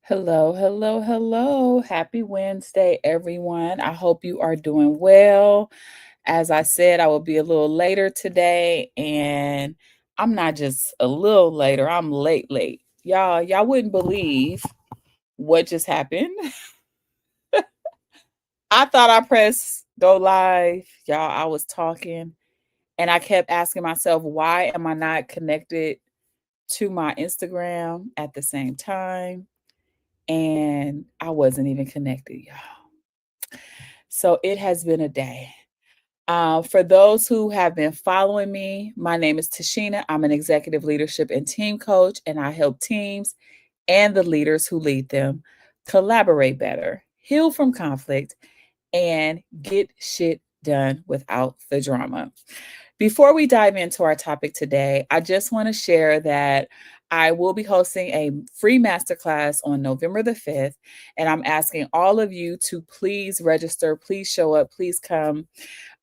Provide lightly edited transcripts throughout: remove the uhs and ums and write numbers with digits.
Hello, hello, hello. Happy Wednesday, everyone. I hope you are doing well. As I said, I will be a little later today, and I'm not just a little later, I'm late, late. Y'all wouldn't believe what just happened. I thought I pressed go live. Y'all, I was talking and I kept asking myself, why am I not connected to my Instagram at the same time? And I wasn't even connected, y'all. So it has been a day. For those who have been following me, my name is Tashina. I'm an executive leadership and team coach, and I help teams and the leaders who lead them collaborate better, heal from conflict, and get shit done without the drama. Before we dive into our topic today, I just want to share that I will be hosting a free masterclass on November the 5th, and I'm asking all of you to please register, please show up, please come.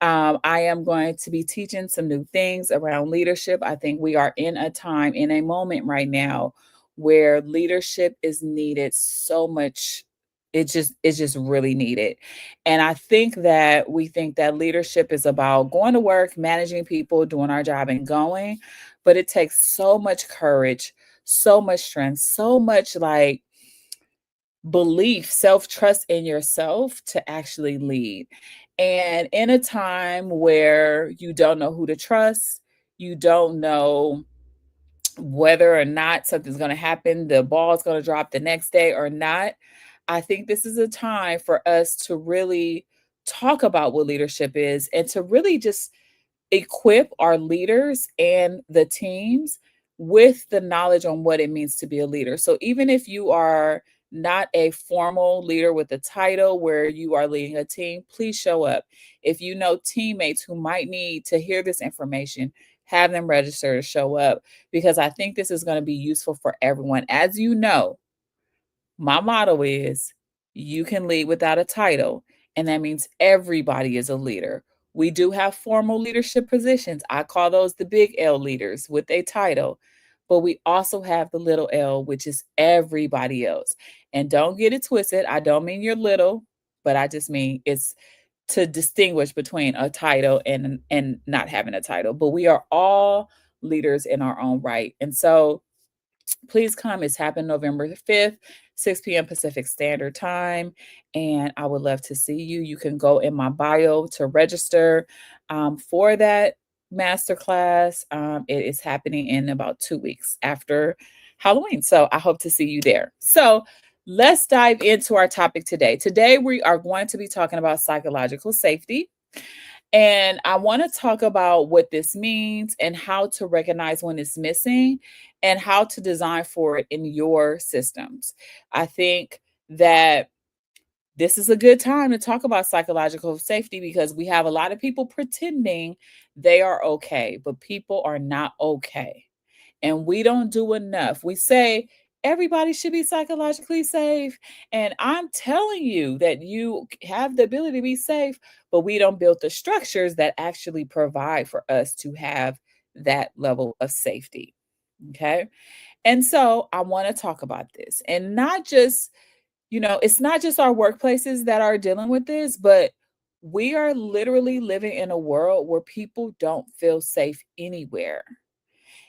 I am going to be teaching some new things around leadership. I think we are in a time, in a moment right now where leadership is needed so much. It's just really needed. And I think that we think that leadership is about going to work, managing people, doing our job and going, but it takes so much courage, so much strength, so much like belief, self trust in yourself to actually lead. And in a time where you don't know who to trust, you don't know whether or not something's going to happen, the ball's going to drop the next day or not, I think this is a time for us to really talk about what leadership is and to really just equip our leaders and the teams with the knowledge on what it means to be a leader. So even if you are not a formal leader with a title where you are leading a team, please show up. If you know teammates who might need to hear this information, have them register to show up because I think this is going to be useful for everyone. As you know, my motto is you can lead without a title, and that means everybody is a leader. We do have formal leadership positions. I call those the big L leaders with a title, but we also have the little L, which is everybody else. And don't get it twisted. I don't mean you're little, but I just mean it's to distinguish between a title and not having a title. But we are all leaders in our own right. And so please come. It's happening November the 5th, 6 p.m. Pacific Standard Time. And I would love to see you. You can go in my bio to register for that masterclass. It is happening in about 2 weeks after Halloween. So I hope to see you there. So let's dive into our topic today. Today, we are going to be talking about psychological safety. And I want to talk about what this means and how to recognize when it's missing and how to design for it in your systems. I think that this is a good time to talk about psychological safety because we have a lot of people pretending they are okay, but people are not okay and we don't do enough. We say everybody should be psychologically safe. And I'm telling you that you have the ability to be safe, but we don't build the structures that actually provide for us to have that level of safety. Okay. And so I want to talk about this and not just, it's not just our workplaces that are dealing with this, but we are literally living in a world where people don't feel safe anywhere.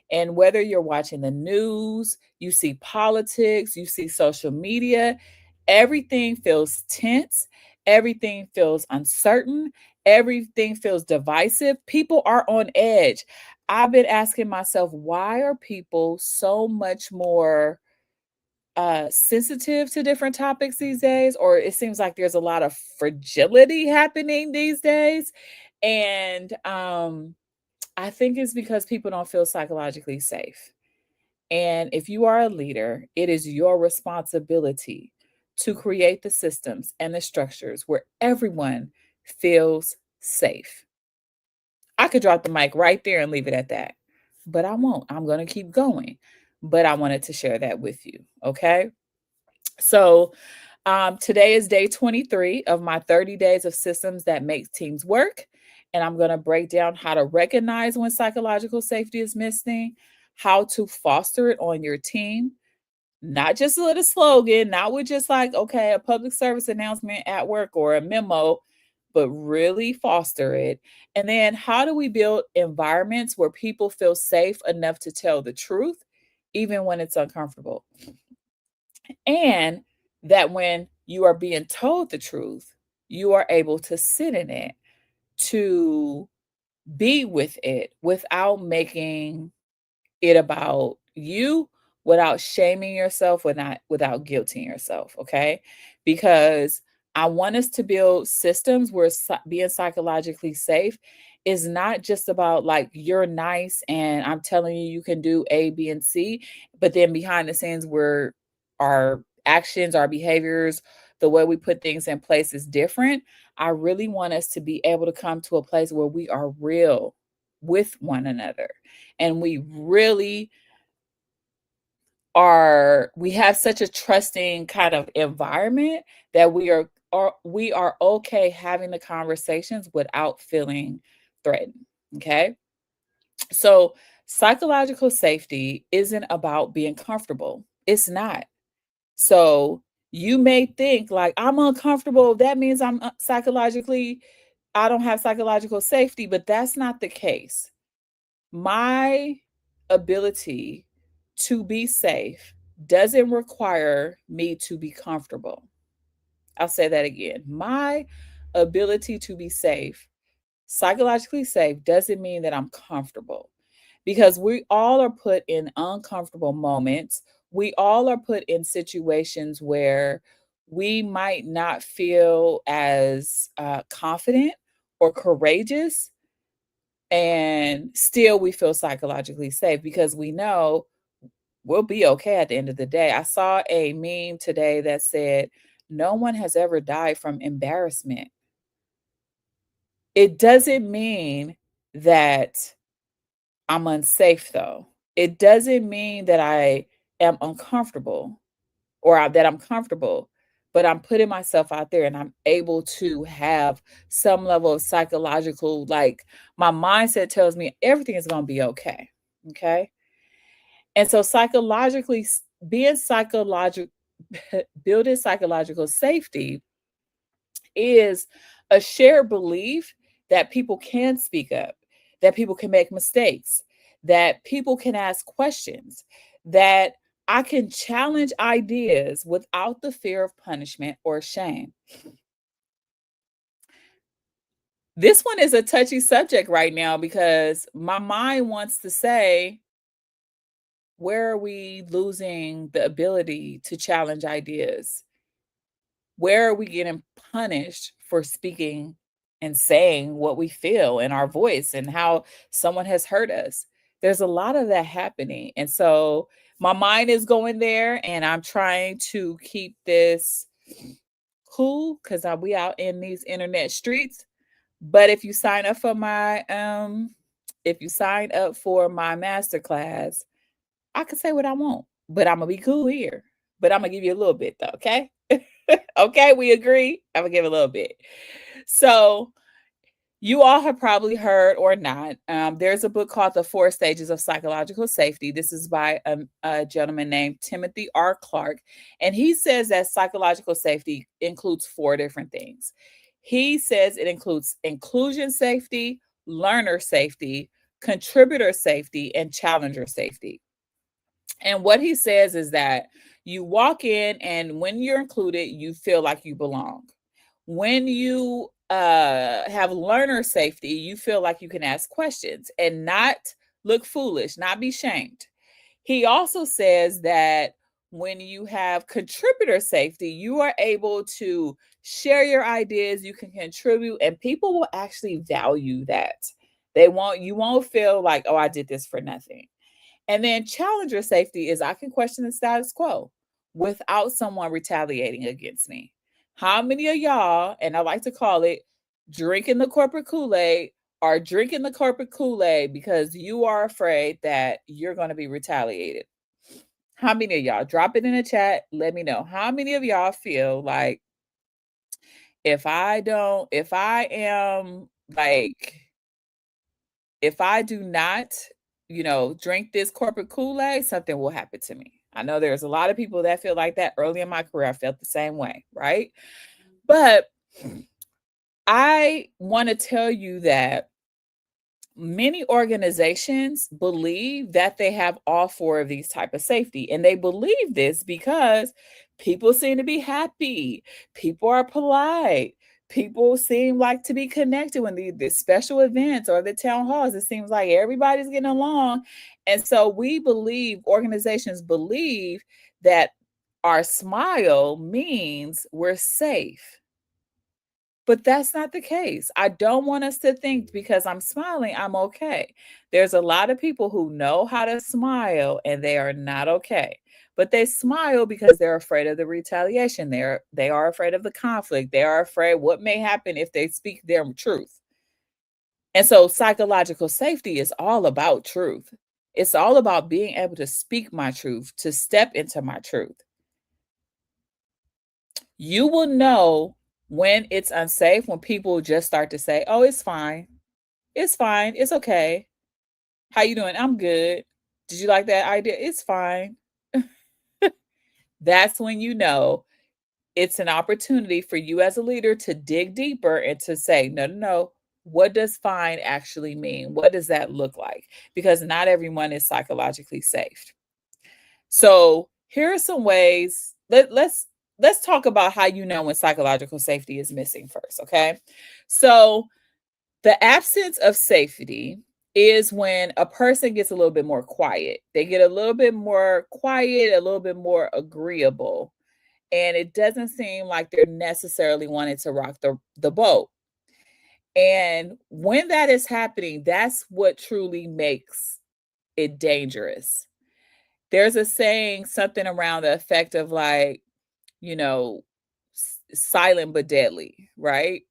And whether you're watching the news, you see politics, you see social media, everything feels tense, everything feels uncertain, everything feels divisive. People are on edge. I've been asking myself, why are people so much more sensitive to different topics these days? Or it seems like there's a lot of fragility happening these days. And I think it's because people don't feel psychologically safe. And if you are a leader, it is your responsibility to create the systems and the structures where everyone feels safe. I could drop the mic right there and leave it at that, but I won't. I'm going to keep going. But I wanted to share that with you. Okay. So today is day 23 of my 30 days of systems that make teams work. And I'm going to break down how to recognize when psychological safety is missing, how to foster it on your team, Not just a little slogan, not with just like, okay, a public service announcement at work or a memo, but really foster it. And then how do we build environments where people feel safe enough to tell the truth, even when it's uncomfortable? And that when you are being told the truth, you are able to sit in it, to be with it without making it about you, without shaming yourself, without guilting yourself, okay? Because I want us to build systems where being psychologically safe is not just about like you're nice and I'm telling you you can do A, B, and C, but then behind the scenes where our actions, our behaviors, the way we put things in place is different. I really want us to be able to come to a place where we are real with one another and we have such a trusting kind of environment that we are okay having the conversations without feeling threatened. Okay. So psychological safety isn't about being comfortable. It's not. So you may think like I'm uncomfortable. That means I don't have psychological safety, but that's not the case. My ability to be safe doesn't require me to be comfortable. I'll say that again. My ability to be safe, psychologically safe, doesn't mean that I'm comfortable because we all are put in uncomfortable moments. We all are put in situations where we might not feel as confident or courageous, and still we feel psychologically safe because we know we'll be okay at the end of the day. I saw a meme today that said, no one has ever died from embarrassment. It doesn't mean that I'm unsafe, though. It doesn't mean that I am uncomfortable that I'm comfortable, but I'm putting myself out there and I'm able to have some level of psychological, like my mindset tells me everything is going to be okay. Okay. And so being psychological, building psychological safety is a shared belief that people can speak up, that people can make mistakes, that people can ask questions, that I can challenge ideas without the fear of punishment or shame. This one is a touchy subject right now because my mind wants to say, where are we losing the ability to challenge ideas? Where are we getting punished for speaking and saying what we feel in our voice and how someone has hurt us? There's a lot of that happening. And so my mind is going there and I'm trying to keep this cool because we out in these internet streets. But if you sign up for my masterclass, I can say what I want, but I'm gonna be cool here. But I'm gonna give you a little bit though, okay? Okay, we agree. I'm gonna give a little bit. So you all have probably heard or not. There's a book called The Four Stages of Psychological Safety. This is by a gentleman named Timothy R. Clark. And he says that psychological safety includes four different things. He says it includes inclusion safety, learner safety, contributor safety, and challenger safety. And what he says is that you walk in, and when you're included, you feel like you belong. When you have learner safety, you feel like you can ask questions and not look foolish, not be shamed. He also says that when you have contributor safety, you are able to share your ideas, you can contribute, and people will actually value that. You won't feel like, oh, I did this for nothing. And then challenger safety is I can question the status quo without someone retaliating against me. How many of y'all, and I like to call it drinking the corporate Kool-Aid, are drinking the corporate Kool-Aid because you are afraid that you're going to be retaliated? How many of y'all? Drop it in the chat. Let me know. How many of y'all feel like if I am like, if I do not, drink this corporate Kool-Aid, something will happen to me. I know there's a lot of people that feel like that. Early in my career, I felt the same way, right? But I want to tell you that many organizations believe that they have all four of these type of safety, and they believe this because people seem to be happy, people are polite, people seem like to be connected when the special events or the town halls. It seems like everybody's getting along, and so we believe, organizations believe, that our smile means we're safe. But that's not the case. I don't want us to think because I'm smiling, I'm okay. There's a lot of people who know how to smile and they are not okay. But they smile because they're afraid of the retaliation. They are afraid of the conflict. They are afraid what may happen if they speak their truth. And so psychological safety is all about truth. It's all about being able to speak my truth, to step into my truth. You will know when it's unsafe when people just start to say, "Oh, it's fine. It's fine. It's okay. How you doing? I'm good. Did you like that idea? It's fine." That's when you know it's an opportunity for you as a leader to dig deeper and to say, "No, no, no. What does fine actually mean? What does that look like?" Because not everyone is psychologically safe. So, here are some ways. Let's talk about how you know when psychological safety is missing first, okay? So, the absence of safety is when a person gets a little bit more quiet. They get a little bit more quiet, a little bit more agreeable, and it doesn't seem like they're necessarily wanting to rock the boat. And when that is happening, that's what truly makes it dangerous. There's a saying, something around the effect of like, you know, silent but deadly, right?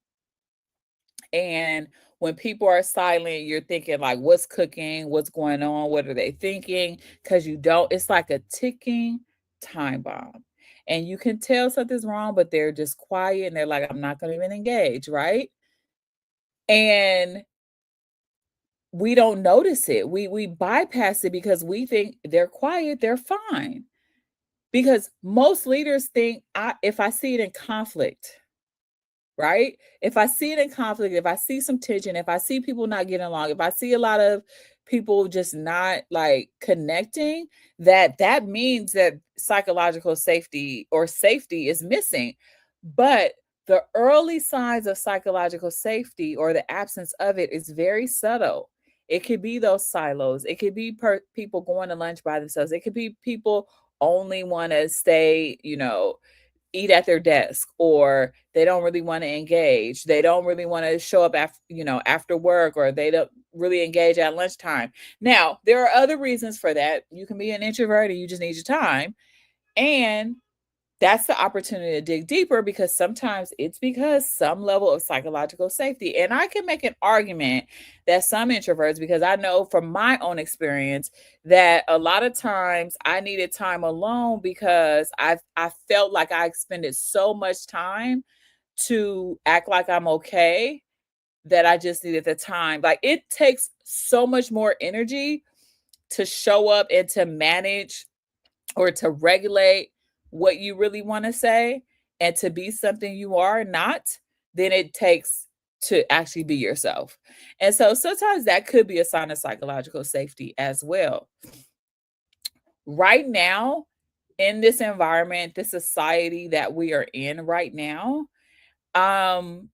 And when people are silent, you're thinking like, what's cooking? What's going on? What are they thinking? Because you don't, it's like a ticking time bomb. And you can tell something's wrong, but they're just quiet and they're like, I'm not going to even engage, right? And we don't notice it. We bypass it because we think they're quiet, they're fine. Because most leaders think, if I see it in conflict, right? If I see it in conflict, if I see some tension, if I see people not getting along, if I see a lot of people just not like connecting, that means that psychological safety or safety is missing. But the early signs of psychological safety or the absence of it is very subtle. It could be those silos. It could be people going to lunch by themselves. It could be people only want to stay, eat at their desk, or they don't really want to engage. They don't really want to show up after work, or they don't really engage at lunchtime. Now, there are other reasons for that. You can be an introvert and you just need your time. And that's the opportunity to dig deeper, because sometimes it's because some level of psychological safety. And I can make an argument that some introverts, because I know from my own experience that a lot of times I needed time alone because I felt like I expended so much time to act like I'm okay that I just needed the time. Like, it takes so much more energy to show up and to manage or to regulate what you really want to say and to be something you are not, than it takes to actually be yourself. And so sometimes that could be a sign of psychological safety as well. Right now, in this environment, this society that we are in right now, um,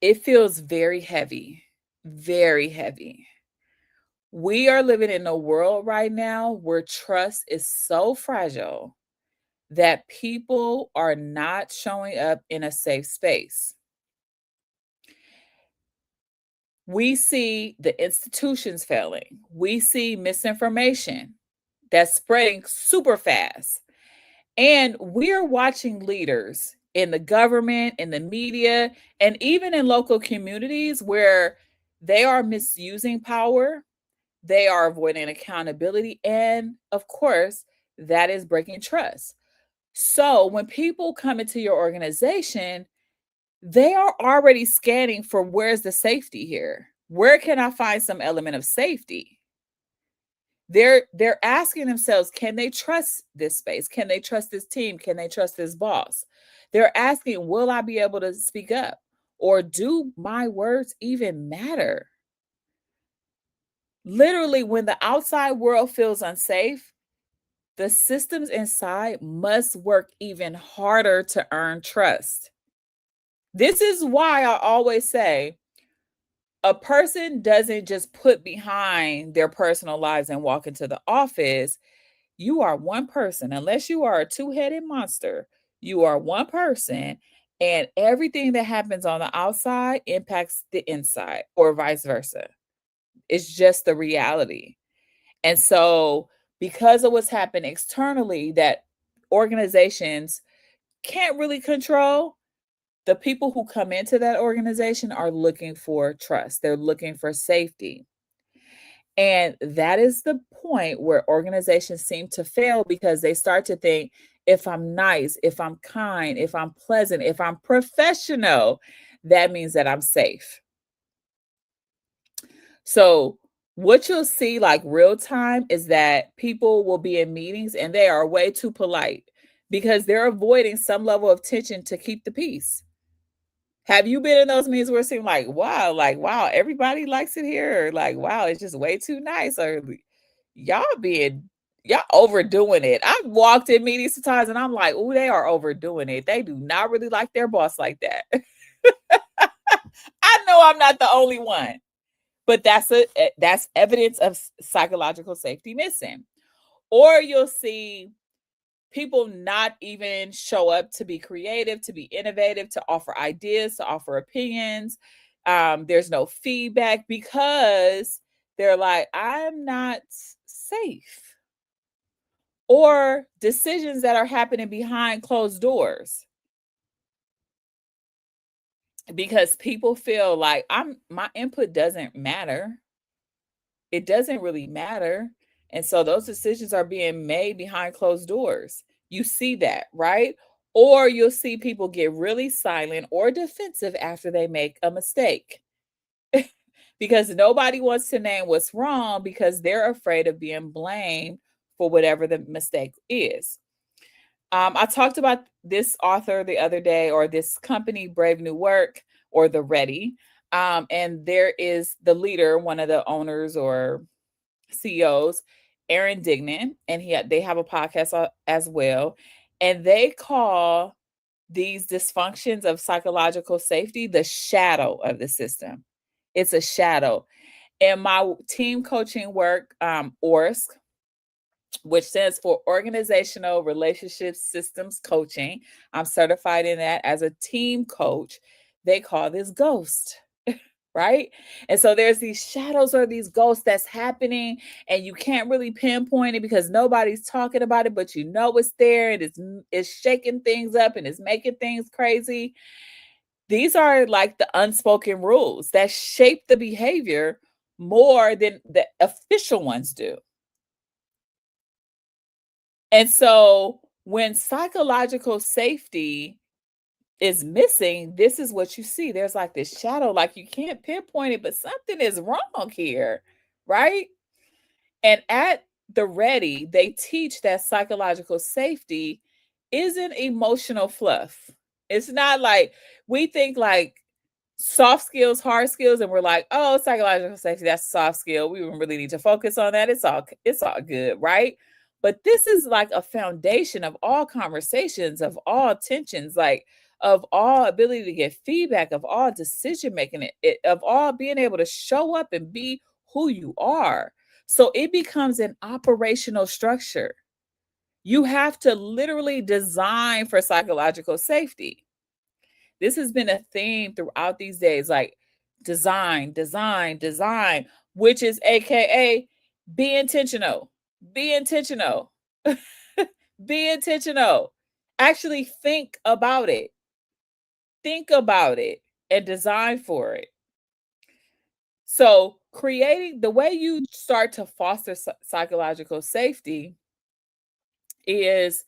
it feels very heavy, very heavy. We are living in a world right now where trust is so fragile that people are not showing up in a safe space. We see the institutions failing. We see misinformation that's spreading super fast. And we're watching leaders in the government, in the media, and even in local communities where they are misusing power, they are avoiding accountability, and of course, that is breaking trust. So when people come into your organization, they are already scanning for, where's the safety here? Where can I find some element of safety? They're asking themselves, can they trust this space? Can they trust this team? Can they trust this boss? They're asking, will I be able to speak up? Or do my words even matter? Literally, when the outside world feels unsafe, the systems inside must work even harder to earn trust. This is why I always say a person doesn't just put behind their personal lives and walk into the office. You are one person, unless you are a two-headed monster. You are one person, and everything that happens on the outside impacts the inside, or vice versa. It's just the reality. And so, because of what's happened externally that organizations can't really control, the people who come into that organization are looking for trust. They're looking for safety. And that is the point where organizations seem to fail because they start to think, if I'm nice, if I'm kind, if I'm pleasant, if I'm professional, that means that I'm safe. So, what you'll see like real time is that people will be in meetings and they are way too polite because they're avoiding some level of tension to keep the peace. Have you been in those meetings where it seemed like, wow, everybody likes it here, or like, wow, it's just way too nice, or y'all being y'all overdoing it. I've walked in meetings sometimes and I'm like, oh, they are overdoing it. They do not really like their boss like that. I know I'm not the only one, but that's evidence of psychological safety missing. Or you'll see people not even show up to be creative, to be innovative, to offer ideas, to offer opinions. There's no feedback because they're like, I'm not safe. Or decisions that are happening behind closed doors because people feel like my input doesn't matter. It doesn't really matter. And so those decisions are being made behind closed doors. You see that, right? Or you'll see people get really silent or defensive after they make a mistake because nobody wants to name what's wrong because they're afraid of being blamed for whatever the mistake is. I talked about this author the other day, or this company, Brave New Work, or the Ready. And there is the leader, one of the owners or CEOs, Aaron Dignan, and they have a podcast as well. And they call these dysfunctions of psychological safety the shadow of the system. It's a shadow. In my team coaching work, ORSC, which stands for Organizational Relationship Systems Coaching. I'm certified in that as a team coach. They call this ghost, right? And so there's these shadows or these ghosts that's happening, and you can't really pinpoint it because nobody's talking about it, but you know it's there and it's shaking things up and it's making things crazy. These are like the unspoken rules that shape the behavior more than the official ones do. And so when psychological safety is missing, this is what you see. There's like this shadow, like you can't pinpoint it, but something is wrong here, right? And at the Ready, they teach that psychological safety isn't emotional fluff. It's not like we think like soft skills, hard skills, and we're like, oh, psychological safety, that's a soft skill. We don't really need to focus on that. It's all good, right? But this is like a foundation of all conversations, of all tensions, like of all ability to get feedback, of all decision making, of all being able to show up and be who you are. So it becomes an operational structure. You have to literally design for psychological safety. This has been a theme throughout these days, like design, design, design, which is AKA be intentional, be intentional, be intentional. Actually think about it, and design for it. So, creating the way you start to foster psychological safety is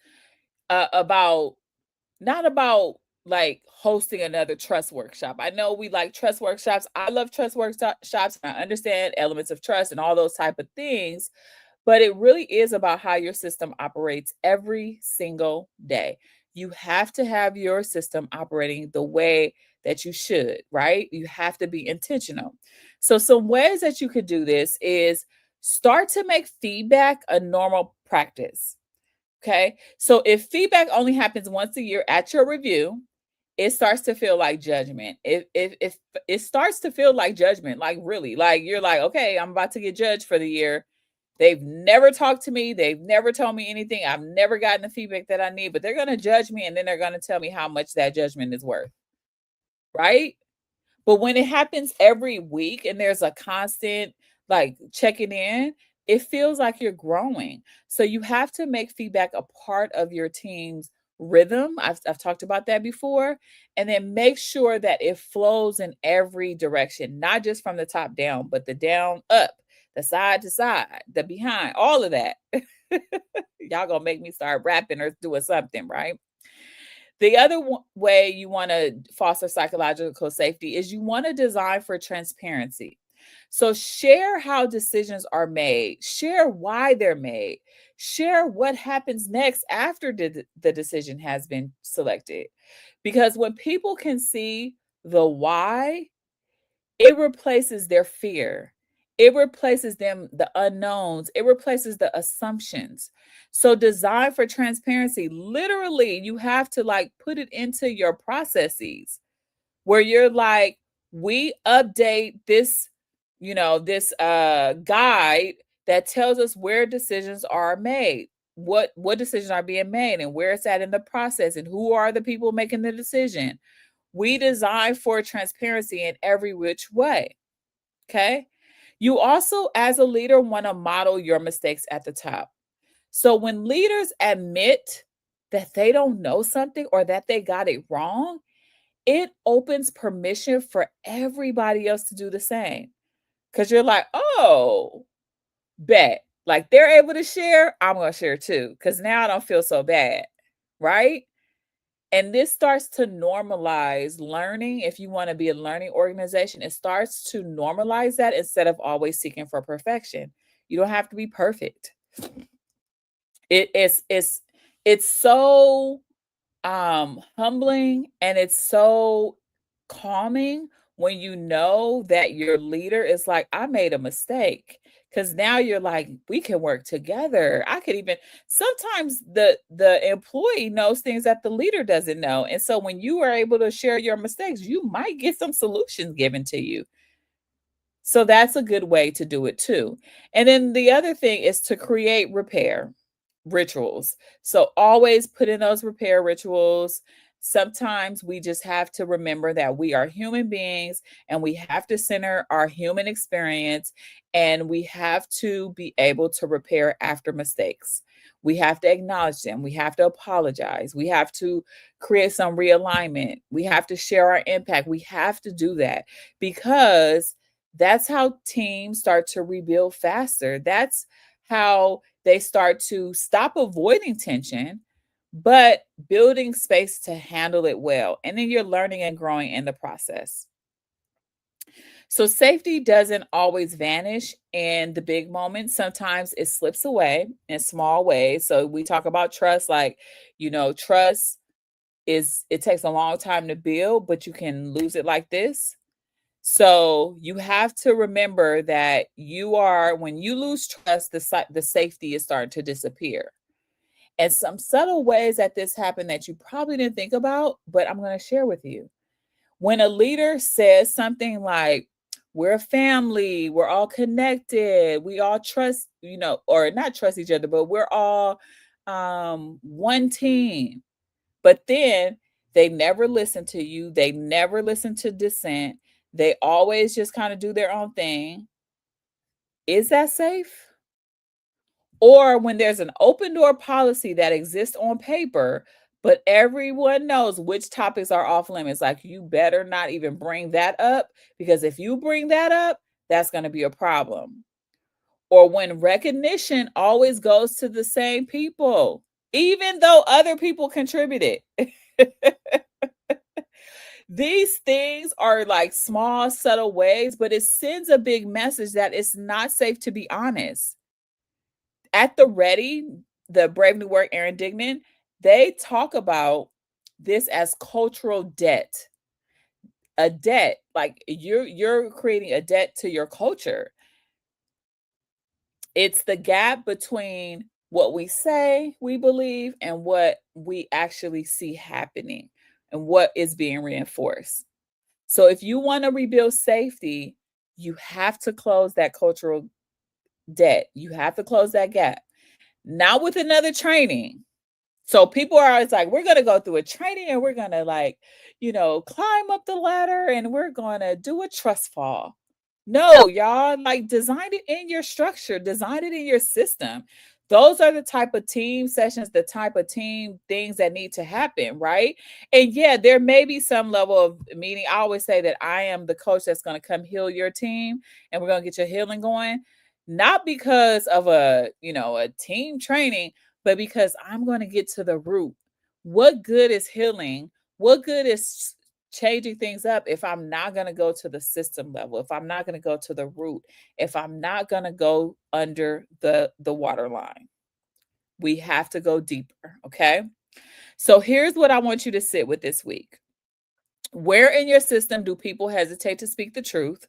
about not about like hosting another trust workshop. I know we like trust workshops. I love trust workshops. I understand elements of trust and all those type of things. But it really is about how your system operates every single day. You have to have your system operating the way that you should, right? You have to be intentional. So, some ways that you could do this is start to make feedback a normal practice. Okay. So, if feedback only happens once a year at your review, it starts to feel like judgment. If it starts to feel like judgment, like really, like you're like, okay, I'm about to get judged for the year. They've never talked to me. They've never told me anything. I've never gotten the feedback that I need, but they're going to judge me and then they're going to tell me how much that judgment is worth, right? But when it happens every week and there's a constant like checking in, it feels like you're growing. So you have to make feedback a part of your team's rhythm. I've talked about that before. And then make sure that it flows in every direction, not just from the top down, but the down up, the side to side, the behind, all of that. Y'all gonna make me start rapping or doing something, right? The other way you want to foster psychological safety is you want to design for transparency. So, share how decisions are made, share why they're made, share what happens next after the decision has been selected. Because when people can see the why, it replaces their fear. It replaces them, the unknowns. It replaces the assumptions. So design for transparency. Literally, you have to like put it into your processes where you're like, we update this, this guide that tells us where decisions are made. What decisions are being made and where it's at in the process and who are the people making the decision. We design for transparency in every which way. Okay. You also, as a leader, want to model your mistakes at the top. So when leaders admit that they don't know something or that they got it wrong, it opens permission for everybody else to do the same. Because you're like, oh, bet. Like they're able to share, I'm going to share too. Because now I don't feel so bad. Right. And this starts to normalize learning. If you want to be a learning organization, it starts to normalize that instead of always seeking for perfection. You don't have to be perfect. It's so humbling and it's so calming when you know that your leader is like, I made a mistake. Cause now you're like, we can work together. I could even sometimes the employee knows things that the leader doesn't know. And so when you are able to share your mistakes, you might get some solutions given to you. So that's a good way to do it too. And then the other thing is to create repair rituals. So always put in those repair rituals. Sometimes we just have to remember that we are human beings and we have to center our human experience and we have to be able to repair after mistakes. We have to acknowledge them. We have to apologize. We have to create some realignment. We have to share our impact. We have to do that because that's how teams start to rebuild faster. That's how they start to stop avoiding tension, but building space to handle it well. And then you're learning and growing in the process. So, safety doesn't always vanish in the big moments. Sometimes it slips away in small ways. So, we talk about trust, like, trust it takes a long time to build, but you can lose it like this. So you have to remember that when you lose trust, the safety is starting to disappear. And some subtle ways that this happened that you probably didn't think about, but I'm going to share with you. When a leader says something like, we're a family, we're all connected, we all trust, or not trust each other, but we're all one team. But then they never listen to you. They never listen to dissent. They always just kind of do their own thing. Is that safe? Or when there's an open door policy that exists on paper, but everyone knows which topics are off limits, like you better not even bring that up because if you bring that up, that's going to be a problem. Or when recognition always goes to the same people, even though other people contributed. These things are like small, subtle ways, but it sends a big message that it's not safe to be honest. At the Ready, the Brave New Work, Aaron Dignan, they talk about this as cultural debt. A debt, like you're creating a debt to your culture. It's the gap between what we say we believe and what we actually see happening and what is being reinforced. So if you want to rebuild safety, you have to close that cultural debt. You have to close that gap. Not with another training. So people are always like, we're going to go through a training and we're going to like, climb up the ladder and we're going to do a trust fall. No, y'all, like design it in your structure, design it in your system. Those are the type of team sessions, the type of team things that need to happen, right? And yeah, there may be some level of meeting. I always say that I am the coach that's going to come heal your team and we're going to get your healing going. Not because of a team training, but because I'm going to get to the root. What good is healing? What good is changing things up if I'm not going to go to the system level, if I'm not going to go to the root, if I'm not going to go under the waterline? We have to go deeper, okay? So here's what I want you to sit with this week. Where in your system do people hesitate to speak the truth?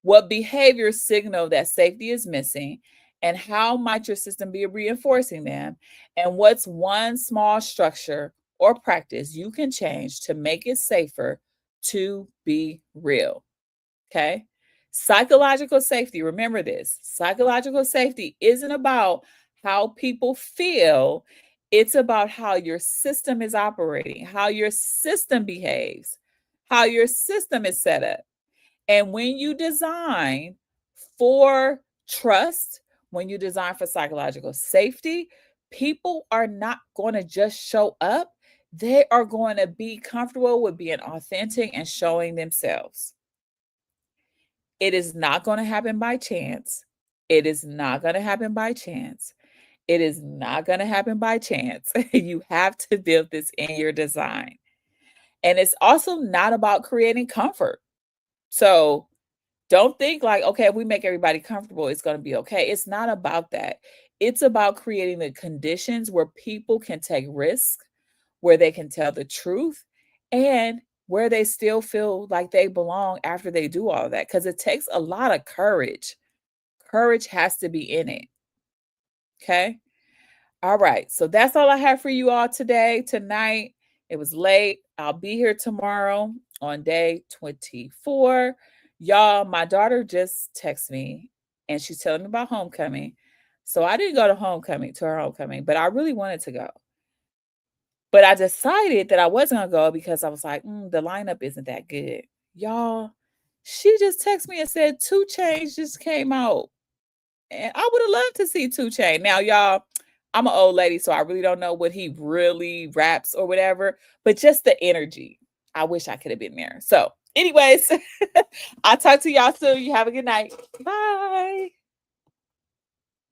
What behaviors signal that safety is missing? And how might your system be reinforcing them? And what's one small structure or practice you can change to make it safer to be real? Okay. Psychological safety, remember this, psychological safety isn't about how people feel, it's about how your system is operating, how your system behaves, how your system is set up. And when you design for trust, when you design for psychological safety, people are not going to just show up. They are going to be comfortable with being authentic and showing themselves. It is not going to happen by chance. It is not going to happen by chance. It is not going to happen by chance. You have to build this in your design. And it's also not about creating comfort. So don't think like, okay, if we make everybody comfortable, it's going to be okay. It's not about that. It's about creating the conditions where people can take risks, where they can tell the truth, and where they still feel like they belong after they do all of that. Because it takes a lot of courage. Courage has to be in it. Okay. All right. So that's all I have for you all tonight. It was late. I'll be here tomorrow on day 24. Y'all, my daughter just texted me and she's telling me about homecoming. So I didn't go to her homecoming, but I really wanted to go. But I decided that I wasn't going to go because I was like, the lineup isn't that good. Y'all, she just texted me and said 2 Chainz just came out. And I would have loved to see 2 Chainz. Now, y'all, I'm an old lady, so I really don't know what he really raps or whatever, but just the energy. I wish I could have been there. So, anyways, I'll talk to y'all soon. You have a good night. Bye.